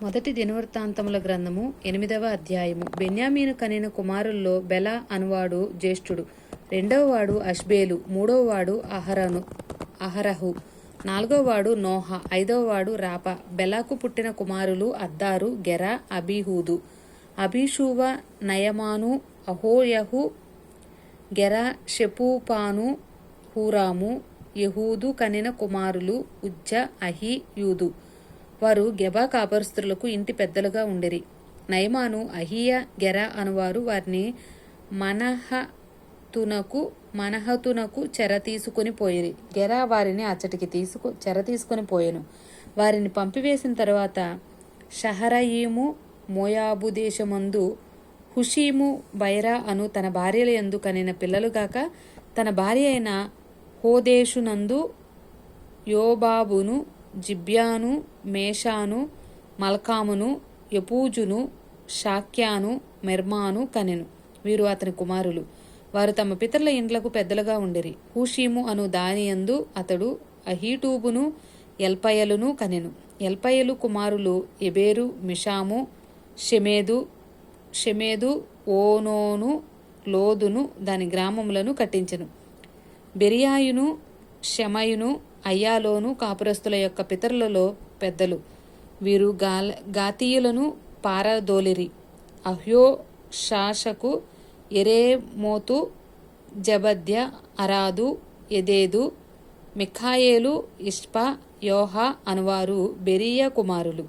మొదటి దినవృత్తాంతముల గ్రంథము 8వ అధ్యాయము. బెన్యామీను కనిన కుమారుల్లో బెల అనువాడు జ్యేష్ఠుడు, రెండవవాడు అష్బేలు, మూడవవాడు అహరహు, నాలుగవవాడు నోహ, ఐదవవాడు రాప. బెలకు పుట్టిన కుమారులు అద్దారు, గెర, అబీహూదు. అబీషూవ, నయమాను, అహోయహు, గెర, షెపూపాను, హూరాము. యహూదు కనిన కుమారులు ఉజ్జ, అహి, యూదు. వారు గెబా కాపరస్తులకు ఇంటి పెద్దలుగా ఉండిరి. నయమాను, అహియ, గెర అనువారు వారిని మనహతునకు చెర తీసుకుని పోయిరి. గెర వారిని అచ్చటికి చెర తీసుకుని పోయెను. వారిని పంపివేసిన తర్వాత షహరయీము మోయాబు దేశమందు హుషీము, బైరా అను తన భార్యల యందు కనిన పిల్లలుగాక, తన భార్య అయిన హోదేషునందు యోబాబును, జిబ్యాను, మేషాను, మల్కామును, యపూజును, షాక్యాను, మెర్మాను కనెను. వీరు అతని కుమారులు. వారు తమ పితరుల ఇండ్లకు పెద్దలుగా ఉండిరి. హూషీము అను దానియందు అతడు అహీటూబును, ఎల్పయలును కనెను. ఎల్పయలు కుమారులు ఎబేరు, మిషాము, షెమేదు, ఓనోను, లోదును దాని గ్రామములను కట్టించెను. బెరియాయును, షెమయును, అయ్యాలోను కాపురస్తుల యొక్క పితరులలో పెద్దలు. వీరు గాతీయులను పారదోలిరి. అహ్యో, షాషకు, ఎరేమోతు, జబద్య, అరాదు, ఎదేదు, మిఖాయేలు, ఇష్పా, యోహా అనువారు బెరీయ కుమారులు.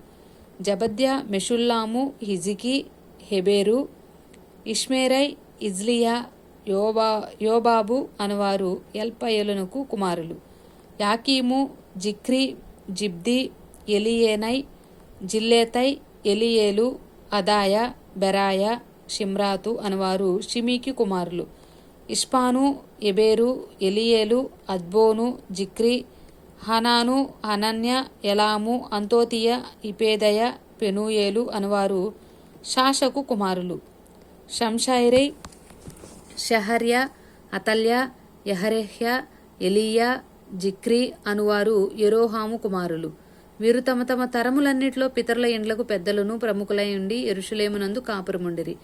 జబద్య, మెషుల్లాము, హిజికి, హెబేరు, ఇష్మేరై, ఇజ్లియా, యోబాబు అనువారు ఎల్పయలునకు కుమారులు. యాకీము, జిక్రి, జిబ్ది, ఎలియేనై, జిల్లేతై, ఎలియేలు, అదాయ, బెరాయ, షిమ్రాతు అనువారు షిమీకి కుమారులు. ఇష్పాను, ఎబేరు, ఎలియేలు, అద్బోను, జిక్రి, హనాను, హనన్య, ఎలాము, అంతోతియ, ఇపేదయ, పెనూయేలు అనువారు షాషకు కుమారులు. షంషైరై, షహర్య, అతల్య, యహరెహ్య, ఎలీయా, జిక్రి అనువారు యెరోహాము కుమారులు. వీరు తమ తమ తరములన్నిటిలో పితరుల ఇండ్లకు పెద్దలను ప్రముఖులై ఉండి యెరూషలేమునందు కాపురముండిరి.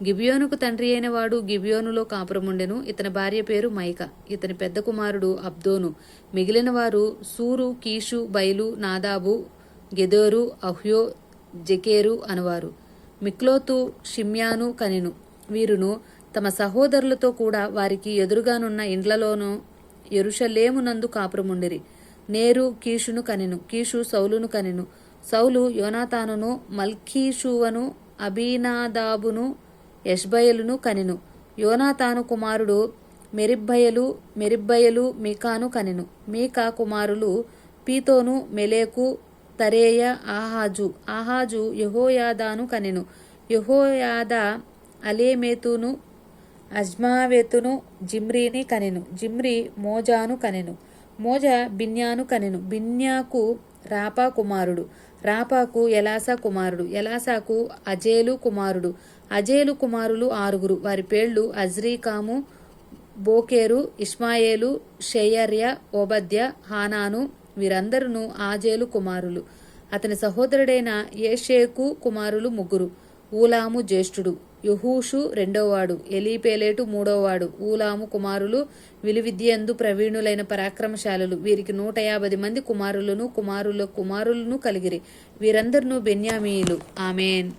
గిబియోనుకు తండ్రి అయిన వాడు గిబియోనులో కాపురముండెను. ఇతని భార్య పేరు మైక. ఇతని పెద్ద కుమారుడు అబ్దోను. మిగిలిన వారు సూరు, కీషు, బయలు, నాదాబు, గెదోరు, అహ్యో, జెకేరు అనువారు. మిక్లోతు, షిమ్యాను కనెను. వీరును తమ సహోదరులతో కూడా వారికి ఎదురుగానున్న ఇండ్లలోనూ యెరూషలేమునందు కాపురముండిరి. నేరు కీషును కనెను. కీషు సౌలును కనెను. సౌలు యోనాతానును, మల్కీషువను, అబీనాదాబును, యష్బయలును కనెను. యోనాతాను కుమారుడు మెరిబ్బయలు మీకాను కనెను. మీకా కుమారులు పీతోను, మెలేకు, తరేయ, ఆహాజు. ఆహాజు యెహోయాదాను కనెను. యెహోయాదా అలేమేతును, అజ్మావేతును, జిమ్రీని కనెను. జిమ్రీ మోజాను కనెను. మోజా బిన్యాను కనెను. బిన్యాకు రాపా కుమారుడు. రాపాకు ఎలాసా కుమారుడు. ఎలాసాకు అజేలు కుమారుడు. అజేలు కుమారులు 6. వారి పేర్లు అజ్రీకాము, బోకేరు, ఇష్మాయేలు, షెయర్య, ఓబద్య, హానాను. వీరందరూ ఆజేలు కుమారులు. అతని సహోదరుడైన ఏషేకు కుమారులు 3. ఊలాము జ్యేష్ఠుడు. యెహూషు రెండవవాడు. ఎలీపేలేటు మూడవవాడు. ఊలాము కుమారులు విలువిద్యందు ప్రవీణులైన పరాక్రమశాలులు. వీరికి 150 మంది కుమారులను కలిగిరి. వీరందరూ బెన్యామీయులు. ఆమేన్.